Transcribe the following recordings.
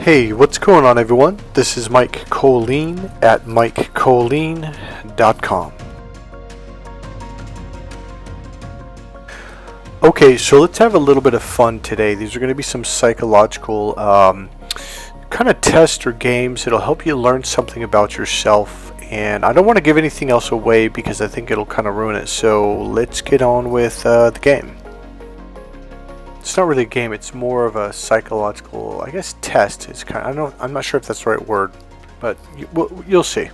Hey, what's going on everyone? This is Mike Kollin at MikeKollin.com. Okay, so let's have a little bit of fun today. These are going to be some psychological kind of tests or games. It'll help you learn something about yourself. And I don't want to give anything else away because I think it'll kind of ruin it. So let's get on with the game. It's not really a game, it's more of a psychological, I guess, test. It's kind of, I'm not sure if that's the right word, but you'll see.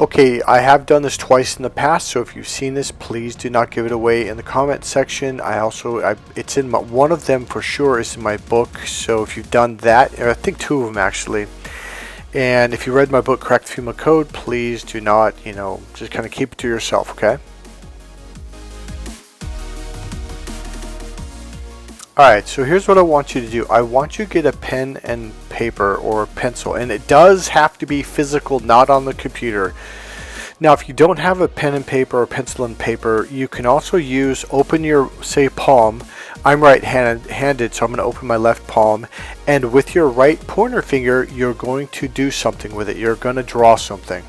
Okay, I have done this twice in the past, so if you've seen this, please do not give it away in the comment section. It's in one of them for sure is in my book, so if you've done that, I think two of them actually. And if you read my book, Correct Female Code, please do not, just kind of keep it to yourself, okay? Alright, so here's what I want you to do. I want you to get a pen and paper or a pencil, and it does have to be physical, not on the computer. Now, if you don't have a pen and paper or pencil and paper, you can also open your, say, palm. I'm right-handed, so I'm going to open my left palm, and with your right pointer finger, you're going to do something with it. You're going to draw something.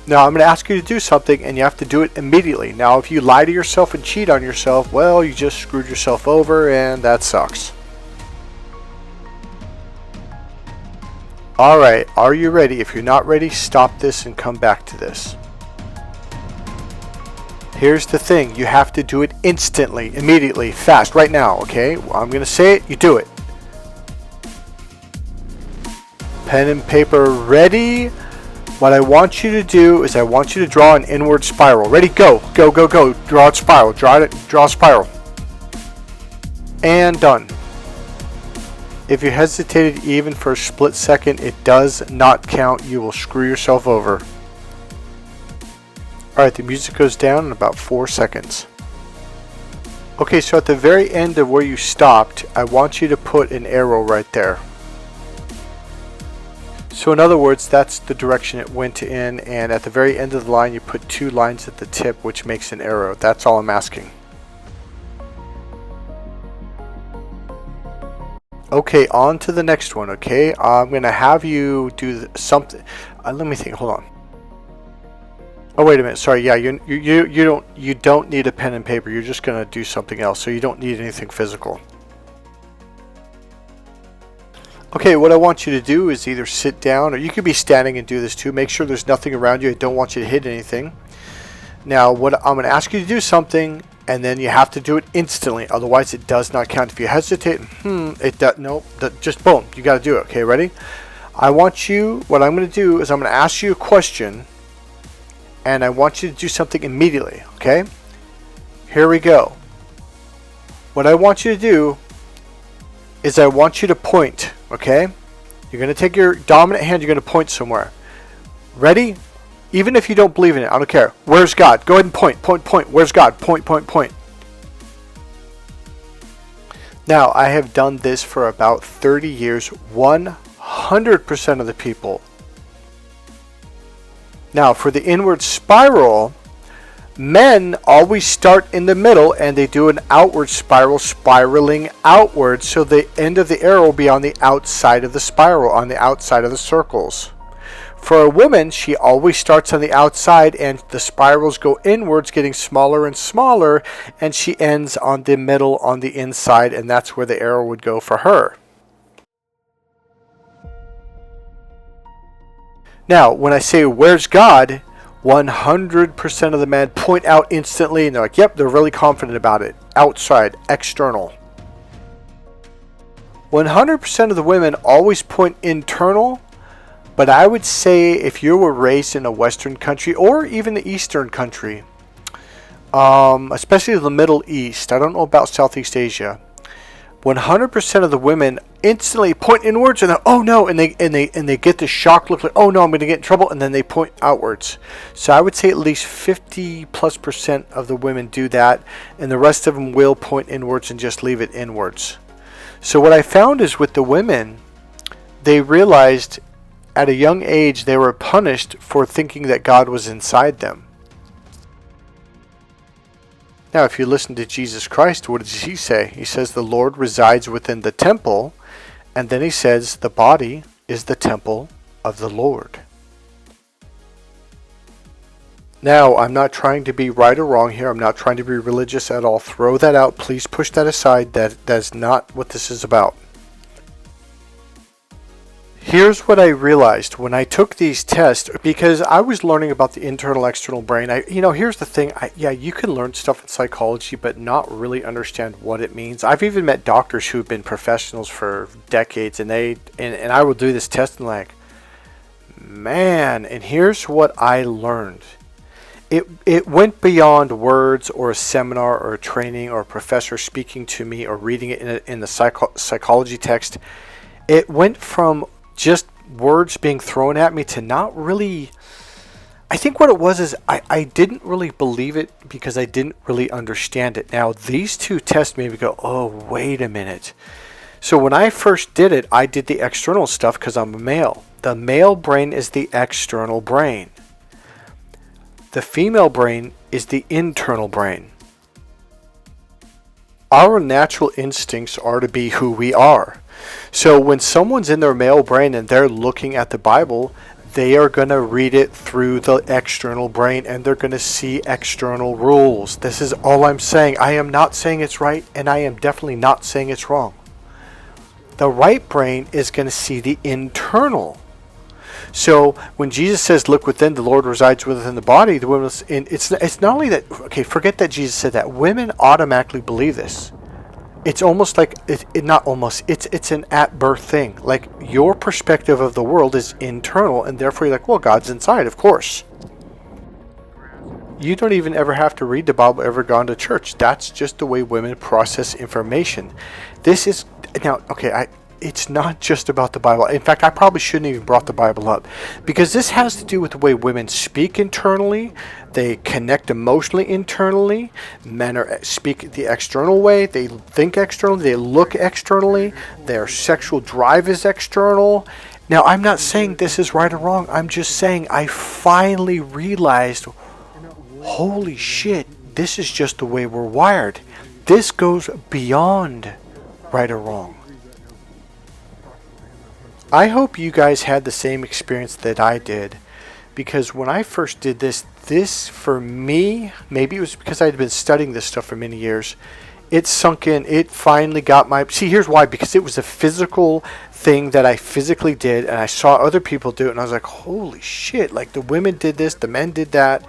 Now, I'm going to ask you to do something, and you have to do it immediately. Now, if you lie to yourself and cheat on yourself, well, you just screwed yourself over, and that sucks. Alright, are you ready? If you're not ready, stop this and come back to this. Here's the thing. You have to do it instantly, immediately, fast, right now, okay? I'm going to say it, you do it. Pen and paper ready? What I want you to do is I want you to draw an inward spiral. Ready? Go. Go, go, go. Draw a spiral. Draw a spiral. And done. If you hesitated even for a split second, it does not count. You will screw yourself over. Alright, the music goes down in about 4 seconds. Okay, so at the very end of where you stopped, I want you to put an arrow right there. So in other words, that's the direction it went in, and at the very end of the line you put 2 lines at the tip, which makes an arrow. That's all I'm asking. Okay, on to the next one, okay? I'm going to have you do something. Let me think, hold on. Oh, wait a minute, sorry, yeah, you don't need a pen and paper, you're just going to do something else, so you don't need anything physical. Okay, what I want you to do is either sit down, or you could be standing and do this too. Make sure there's nothing around you. I don't want you to hit anything. Now, what I'm going to ask you to do something, and then you have to do it instantly. Otherwise, it does not count. If you hesitate, just boom, you got to do it. Okay, ready? What I'm going to do is I'm going to ask you a question, and I want you to do something immediately. Okay? Here we go. What I want you to do is I want you to point, okay? You're going to take your dominant hand, you're going to point somewhere. Ready? Even if you don't believe in it, I don't care. Where's God? Go ahead and point. Where's God? Point. Now, I have done this for about 30 years, 100% of the people. Now, for the inward spiral, men always start in the middle and they do an outward spiral, spiraling outward, so the end of the arrow will be on the outside of the spiral, on the outside of the circles. For a woman, she always starts on the outside and the spirals go inwards, getting smaller and smaller, and she ends on the middle, on the inside, and that's where the arrow would go for her. Now, when I say, where's God? 100% of the men point out instantly, and they're like, yep, they're really confident about it. Outside, external. 100% of the women always point internal, but I would say if you were raised in a Western country, or even the Eastern country, especially the Middle East, I don't know about Southeast Asia, 100% of the women instantly point inwards, and then, oh no, and they get the shock look like, oh no, I'm going to get in trouble, and then they point outwards. So I would say at least 50+% of the women do that, and the rest of them will point inwards and just leave it inwards. So what I found is with the women, they realized at a young age they were punished for thinking that God was inside them. Now, if you listen to Jesus Christ, what does he say? He says the Lord resides within the temple, and then he says the body is the temple of the Lord. Now, I'm not trying to be right or wrong here. I'm not trying to be religious at all. Throw that out. Please push that aside. That's not what this is about. Here's what I realized when I took these tests, because I was learning about the internal external brain. Here's the thing. You can learn stuff in psychology, but not really understand what it means. I've even met doctors who've been professionals for decades, and I will do this test and like, man, and here's what I learned. It went beyond words or a seminar or a training or a professor speaking to me or reading it in the psychology text. It went from just words being thrown at me to not really. I think what it was is I didn't really believe it because I didn't really understand it. Now, these two tests made me go, oh, wait a minute. So when I first did it, I did the external stuff because I'm a male. The male brain is the external brain. The female brain is the internal brain. Our natural instincts are to be who we are. So when someone's in their male brain and they're looking at the Bible, they are going to read it through the external brain and they're going to see external rules. This is all I'm saying. I am not saying it's right, and I am definitely not saying it's wrong. The right brain is going to see the internal. So when Jesus says, look within, the Lord resides within the body, the women, it's not only that, okay, forget that Jesus said that. Women automatically believe this. It's almost like, it's an at-birth thing. Like, your perspective of the world is internal, and therefore you're like, well, God's inside, of course. You don't even ever have to read the Bible, ever gone to church. That's just the way women process information. This is, now, okay, it's not just about the Bible. In fact, I probably shouldn't even brought the Bible up, because this has to do with the way women speak internally. They connect emotionally internally. Men speak the external way. They think externally. They look externally. Their sexual drive is external. Now, I'm not saying this is right or wrong. I'm just saying I finally realized, holy shit, this is just the way we're wired. This goes beyond right or wrong. I hope you guys had the same experience that I did, because when I first did this for me, maybe it was because I'd been studying this stuff for many years, it sunk in. It finally got see, here's why, because it was a physical thing that I physically did, and I saw other people do it, and I was like, holy shit, like the women did this, the men did that.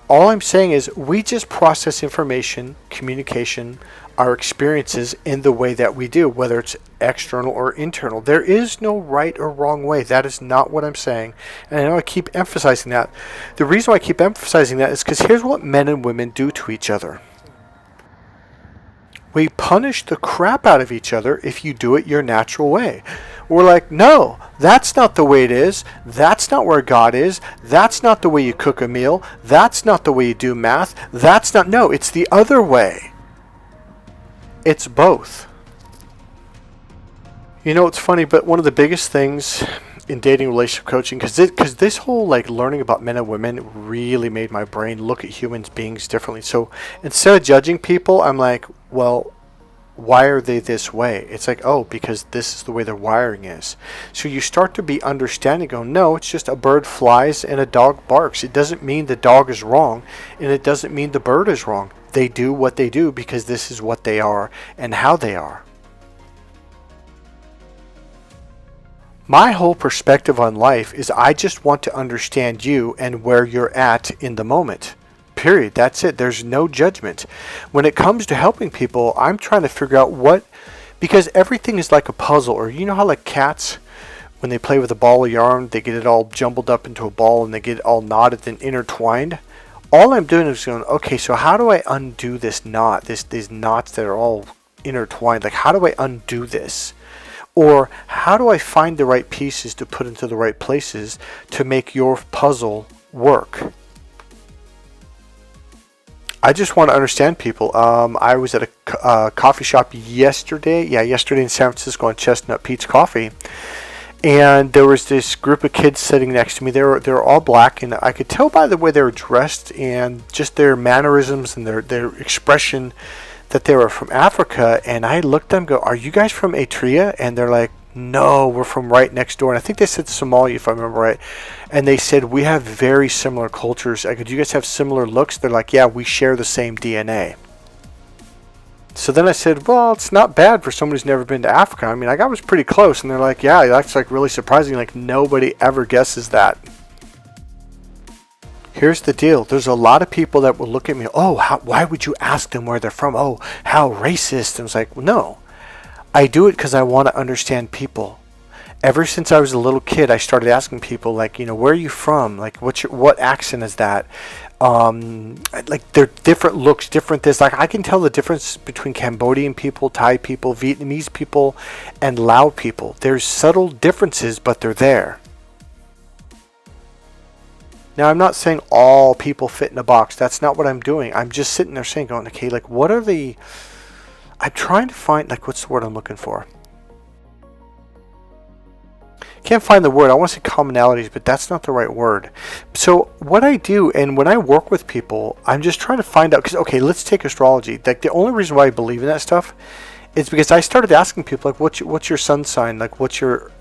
All I'm saying is we just process information, communication, our experiences in the way that we do, whether it's external or internal. There is no right or wrong way. That is not what I'm saying. And I know I keep emphasizing that. The reason why I keep emphasizing that is because here's what men and women do to each other. We punish the crap out of each other if you do it your natural way. We're like, no, that's not the way it is. That's not where God is. That's not the way you cook a meal. That's not the way you do math. No, it's the other way. It's both. You know, it's funny, but one of the biggest things in dating relationship coaching, because this whole like learning about men and women really made my brain look at human beings differently. So instead of judging people, I'm like, well, why are they this way? It's like, oh, because this is the way their wiring is. So you start to be understanding, go, no, it's just a bird flies and a dog barks. It doesn't mean the dog is wrong, and it doesn't mean the bird is wrong. They do what they do because this is what they are and how they are. My whole perspective on life is I just want to understand you and where you're at in the moment. Period. That's it. There's no judgment. When it comes to helping people, I'm trying to figure out because everything is like a puzzle. Or you know how like cats, when they play with a ball of yarn, they get it all jumbled up into a ball and they get it all knotted and intertwined. All I'm doing is going, okay, so how do I undo this knot, these knots that are all intertwined? Like, how do I undo this? Or how do I find the right pieces to put into the right places to make your puzzle work? I just want to understand people. I was at a coffee shop yesterday. Yesterday in San Francisco on Chestnut Pete's Coffee. And there was this group of kids sitting next to me. They were all black, and I could tell by the way they were dressed and just their mannerisms and their expression that they were from Africa. And I looked at them and go, "Are you guys from Eritrea?" And they're like, "No, we're from right next door." And I think they said Somalia, if I remember right. And they said, "We have very similar cultures." I go, "Do you guys have similar looks?" They're like, "Yeah, we share the same DNA." So then I said, "Well, it's not bad for someone who's never been to Africa." I mean, I was pretty close. And they're like, "Yeah, that's like really surprising. Like nobody ever guesses that." Here's the deal. There's a lot of people that will look at me, "Oh, why would you ask them where they're from? Oh, how racist." And it's like, well, no. I do it because I want to understand people. Ever since I was a little kid, I started asking people, like, where are you from? Like, what accent is that? Like, they're different looks, different this. Like, I can tell the difference between Cambodian people, Thai people, Vietnamese people, and Lao people. There's subtle differences, but they're there. Now, I'm not saying all people fit in a box. That's not what I'm doing. I'm just sitting there saying, going, okay, like, what are the... I'm trying to find, like, what's the word I'm looking for? Can't find the word. I want to say commonalities, but that's not the right word. So what I do, and when I work with people, I'm just trying to find out, because, okay, let's take astrology. Like, the only reason why I believe in that stuff is because I started asking people, like, what's your sun sign? Like, what's your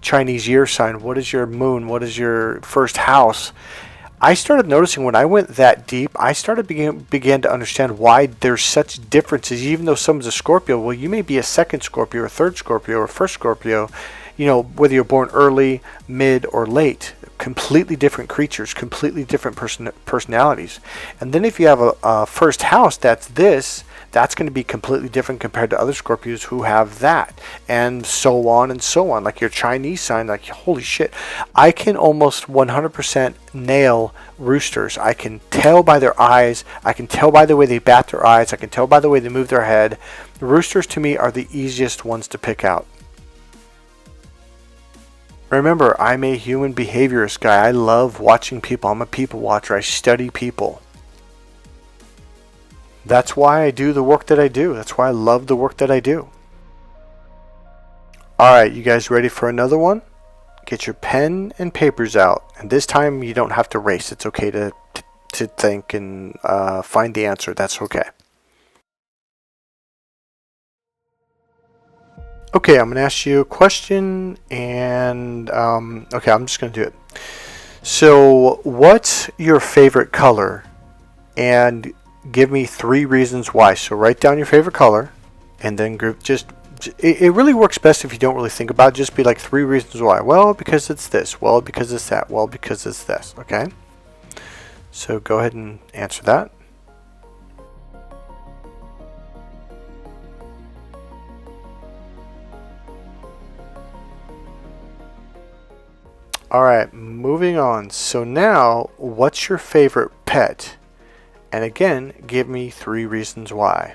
Chinese year sign? What is your moon? What is your first house? I started noticing when I went that deep, I started began to understand why there's such differences. Even though someone's a Scorpio, well, you may be a second Scorpio, or third Scorpio, or first Scorpio. Whether you're born early, mid, or late, completely different creatures, completely different personalities. And then if you have a first house that's going to be completely different compared to other Scorpios who have that, and so on and so on. Like your Chinese sign, like, holy shit, I can almost 100% nail roosters. I can tell by their eyes. I can tell by the way they bat their eyes. I can tell by the way they move their head. Roosters to me are the easiest ones to pick out. Remember, I'm a human behaviorist guy. I love watching people. I'm a people watcher. I study people. That's why I do the work that I do. That's why I love the work that I do. Alright, you guys ready for another one? Get your pen and papers out. And this time you don't have to race. It's okay to think and find the answer. That's okay. Okay, I'm going to ask you a question, and okay, I'm just going to do it. So, what's your favorite color? And give me 3 reasons why. So, write down your favorite color, and then it really works best if you don't really think about it. Just be like 3 reasons why. Well, because it's this. Well, because it's that. Well, because it's this. Okay? So, go ahead and answer that. Alright, moving on. So now, what's your favorite pet? And again, give me 3 reasons why.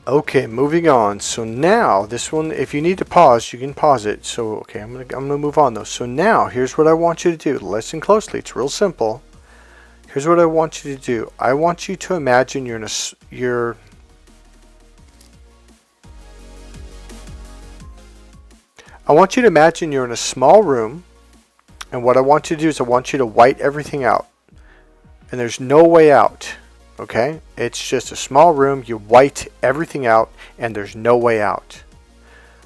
Okay, moving on. So now, this one, if you need to pause, you can pause it. So, okay, I'm gonna move on though. So now, here's what I want you to do. Listen closely. It's real simple. Here's what I want you to do. I want you to imagine I want you to imagine you're in a small room, and what I want you to do is I want you to white everything out. And there's no way out, okay? It's just a small room, you white everything out, and there's no way out.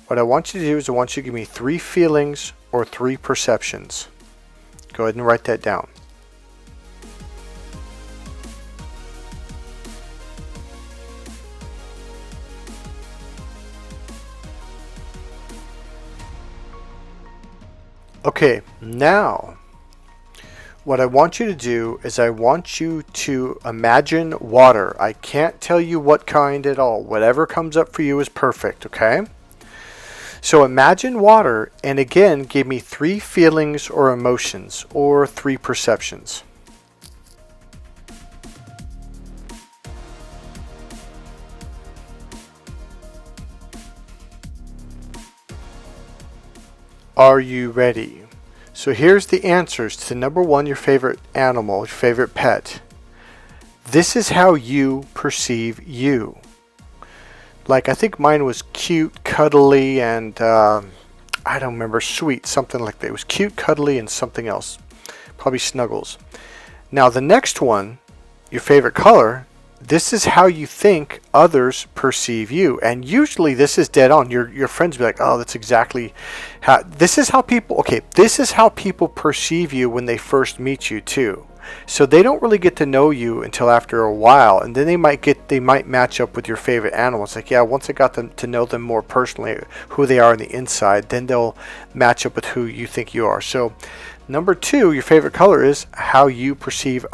What I want you to do is I want you to give me 3 feelings or 3 perceptions. Go ahead and write that down. Okay, now what I want you to do is I want you to imagine water. I can't tell you what kind at all. Whatever comes up for you is perfect, okay? So imagine water, and again, give me 3 feelings or emotions or 3 perceptions. Are you ready? So here's the answers to number 1, your favorite animal, your favorite pet. This is how you perceive you. Like, I think mine was cute, cuddly, and I don't remember, sweet, something like that. It was cute, cuddly, and something else. Probably Snuggles. Now the next one, your favorite color, this is how you think others perceive you. And usually this is dead on. Your friends will be like, oh, that's exactly how, this is how people perceive you when they first meet you too. So they don't really get to know you until after a while, and then they might match up with your favorite animal. It's like, yeah, once I got them to know them more personally, who they are on the inside, then they'll match up with who you think you are. So number 2, your favorite color is how you perceive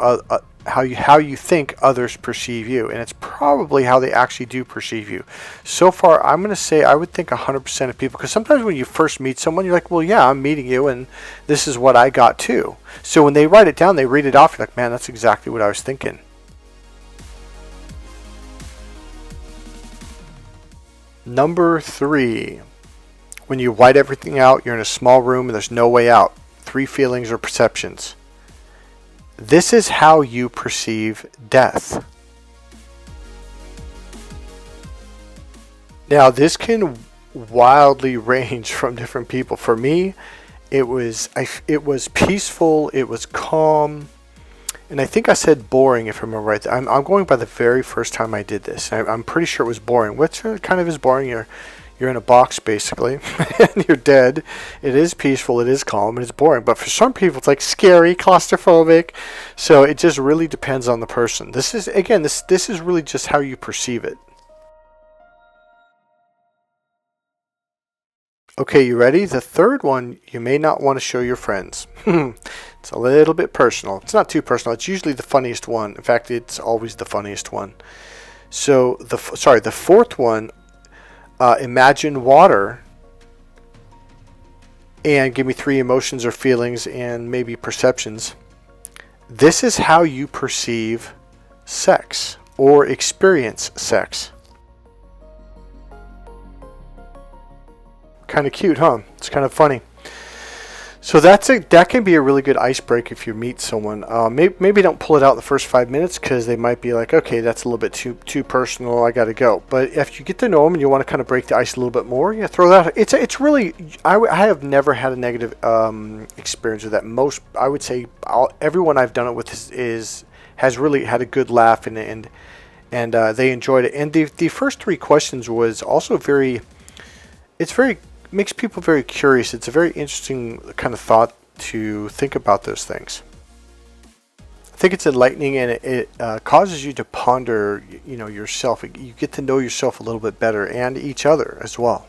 how you think others perceive you, and it's probably how they actually do perceive you. So far, I'm going to say I would think 100% of people, because sometimes when you first meet someone, you're like, well, yeah, I'm meeting you, and this is what I got too. So when they write it down, they read it off, you're like, man, that's exactly what I was thinking. Number 3, when you write everything out, you're in a small room and there's no way out. 3 feelings or perceptions. This is how you perceive death. Now, this can wildly range from different people. For me, it was peaceful, it was calm, and I think I said boring, if I remember right. I'm going by the very first time I did this. I'm pretty sure it was boring, which kind of is boring. You're in a box, basically, and you're dead. It is peaceful, it is calm, and it's boring. But for some people, it's like scary, claustrophobic. So it just really depends on the person. This is, again, this is really just how you perceive it. Okay, you ready? The third one, you may not want to show your friends. It's a little bit personal. It's not too personal. It's usually the funniest one. In fact, it's always the funniest one. So, the fourth one, imagine water and give me 3 emotions or feelings and maybe perceptions. This is how you perceive sex or experience sex. Kind of cute, huh? It's kind of funny. So that can be a really good icebreaker if you meet someone. Maybe don't pull it out in the first 5 minutes, because they might be like, okay, that's a little bit too personal, I got to go. But if you get to know them and you want to kind of break the ice a little bit more, yeah, throw that. It's really, I have never had a negative experience with that. I would say everyone I've done it with has really had a good laugh, and they enjoyed it. And the first 3 questions was also makes people very curious. It's a very interesting kind of thought to think about those things. I think it's enlightening, and it causes you to ponder, yourself. You get to know yourself a little bit better, and each other as well.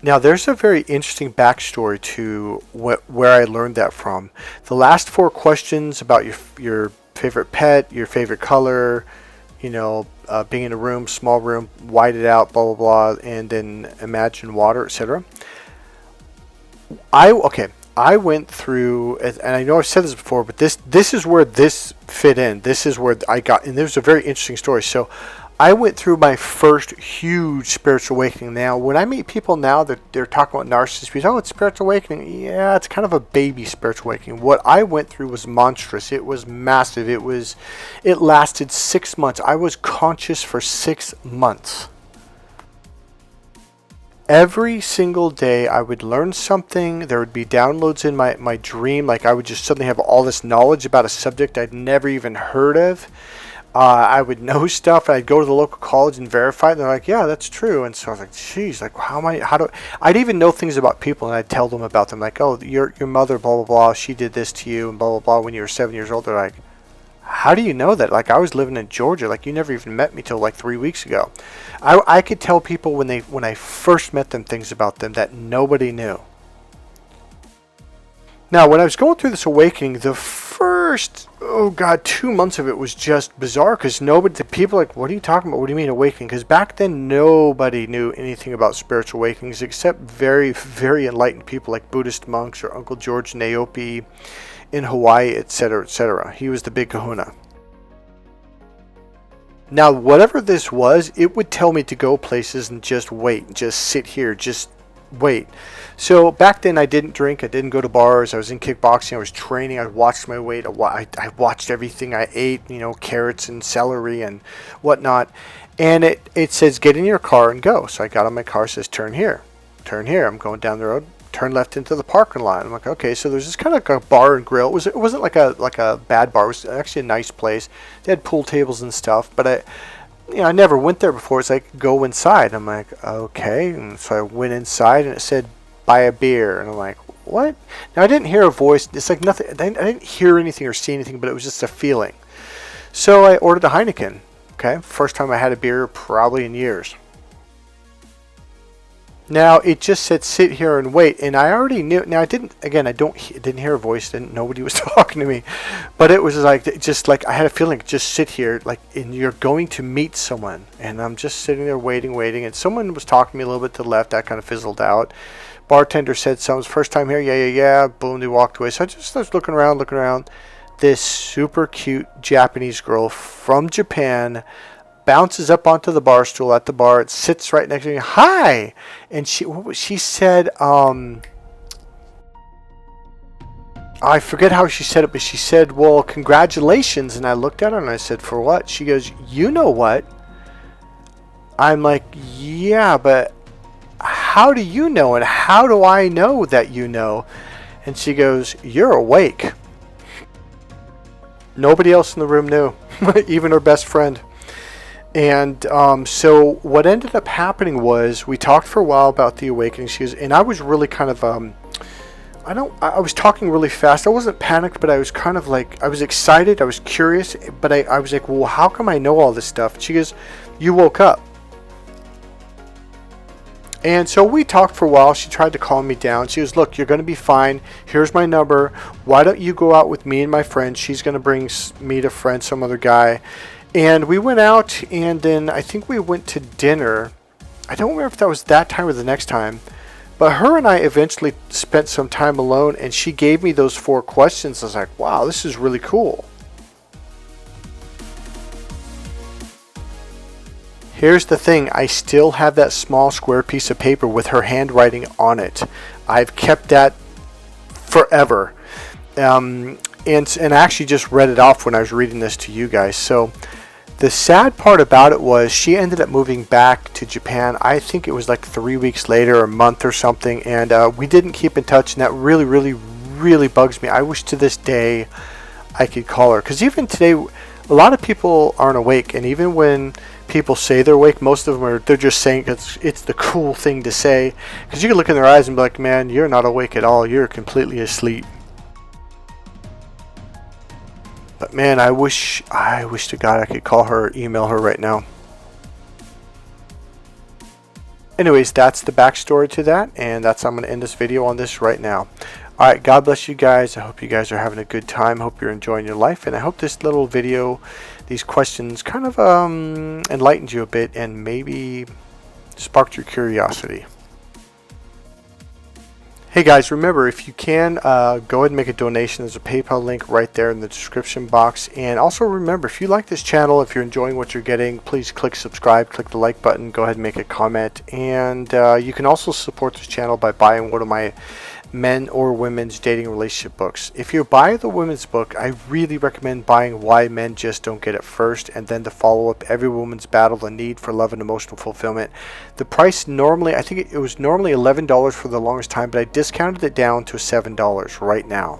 Now, there's a very interesting backstory to where I learned that from. The last 4 questions about your favorite pet, your favorite color, being in a room, small room, white it out, blah, blah, blah, and then imagine water, etc. I went through, and I know I've said this before, but this is where this fit in. This is where I got, and there's a very interesting story. So I went through my first huge spiritual awakening. Now, when I meet people now that they're talking about narcissists, oh, it's spiritual awakening. Yeah, it's kind of a baby spiritual awakening. What I went through was monstrous. It was massive. It lasted 6 months. I was conscious for 6 months. Every single day I would learn something. There would be downloads in my dream. Like, I would just suddenly have all this knowledge about a subject I'd never even heard of. I would know stuff, and I'd go to the local college and verify it, and they're like, yeah, that's true. And so I was like, geez, like, I'd even know things about people, and I'd tell them about them, like, oh, your mother, blah, blah, blah, she did this to you, and blah, blah, blah, when you were 7 years old. They're like, how do you know that? Like, I was living in Georgia, like, you never even met me till like 3 weeks ago. I could tell people when I first met them things about them that nobody knew. Now, when I was going through this awakening, the first, 2 months of it was just bizarre, because the people were like, what are you talking about? What do you mean awakening? Because back then, nobody knew anything about spiritual awakenings except very, very enlightened people like Buddhist monks or Uncle George Naopi in Hawaii, etc., etc. He was the big kahuna. Now, whatever this was, it would tell me to go places and just wait, just sit here, just wait. So back then I didn't drink, I didn't go to bars, I was in kickboxing, I was training, I watched my weight, I watched everything I ate, carrots and celery and whatnot. And it says get in your car and go. So I got on my car, it says turn here. I'm going down the road, turn left into the parking lot. I'm like, okay, so there's this kind of like a bar and grill. It wasn't like a bad bar, it was actually a nice place. They had pool tables and stuff, but I never went there before. It's like, go inside. I'm like, okay. And so I went inside and it said, buy a beer. And I'm like, what? Now I didn't hear a voice. It's like nothing. I didn't hear anything or see anything, but it was just a feeling. So I ordered a Heineken. Okay. First time I had a beer probably in years. Now it just said sit here and wait, and I already knew. Now I didn't hear a voice, nobody was talking to me, but it was just like I had a feeling, just sit here, and you're going to meet someone, and I'm just sitting there waiting, and someone was talking to me a little bit to the left. That kind of fizzled out. Bartender said something, first time here, yeah, boom, they walked away. So I just was looking around. This super cute Japanese girl from Japan bounces up onto the bar stool at the bar. It sits right next to me. Hi, and she said, I forget how she said it, but she said, well, congratulations. And I looked at her and I said, for what? She goes, you know what? I'm like, yeah, but how do you know? And how do I know that you know? And she goes, you're awake. Nobody else in the room knew, even her best friend. And so what ended up happening was we talked for a while about the awakening. And I was really kind of, I was talking really fast. I wasn't panicked, but I was kind of like, I was excited. I was curious, but I was like, well, how come I know all this stuff? And she goes, you woke up. And so we talked for a while. She tried to calm me down. She goes, look, you're going to be fine. Here's my number. Why don't you go out with me and my friend? She's going to bring me to friend, some other guy. And we went out, and then I think we went to dinner. I don't remember if that was that time or the next time. But her and I eventually spent some time alone, and she gave me those 4 questions. I was like, wow, this is really cool. Here's the thing. I still have that small square piece of paper with her handwriting on it. I've kept that forever. And I actually just read it off when I was reading this to you guys. So the sad part about it was she ended up moving back to Japan. I think it was like 3 weeks later, or a month or something, and we didn't keep in touch, and that really, really, really bugs me. I wish to this day I could call her, because even today, a lot of people aren't awake, and even when people say they're awake, most of them they're just saying it's the cool thing to say, because you can look in their eyes and be like, man, you're not awake at all. You're completely asleep. But man, I wish to God I could call her or email her right now. Anyways, that's the backstory to that, and I'm going to end this video on this right now. Alright, God bless you guys. I hope you guys are having a good time. Hope you're enjoying your life, and I hope this little video, these questions, kind of enlightened you a bit and maybe sparked your curiosity. Hey guys, remember, if you can, go ahead and make a donation. There's a PayPal link right there in the description box. And also remember, if you like this channel, if you're enjoying what you're getting, please click subscribe, click the like button, go ahead and make a comment. And you can also support this channel by buying one of my men or women's dating relationship books. If you buy the women's book, I really recommend buying Why Men Just Don't Get It first, and then the follow-up, Every Woman's Battle, The Need for Love and Emotional Fulfillment. The price normally, I think it was normally $11 for the longest time, but I discounted it down to $7 right now.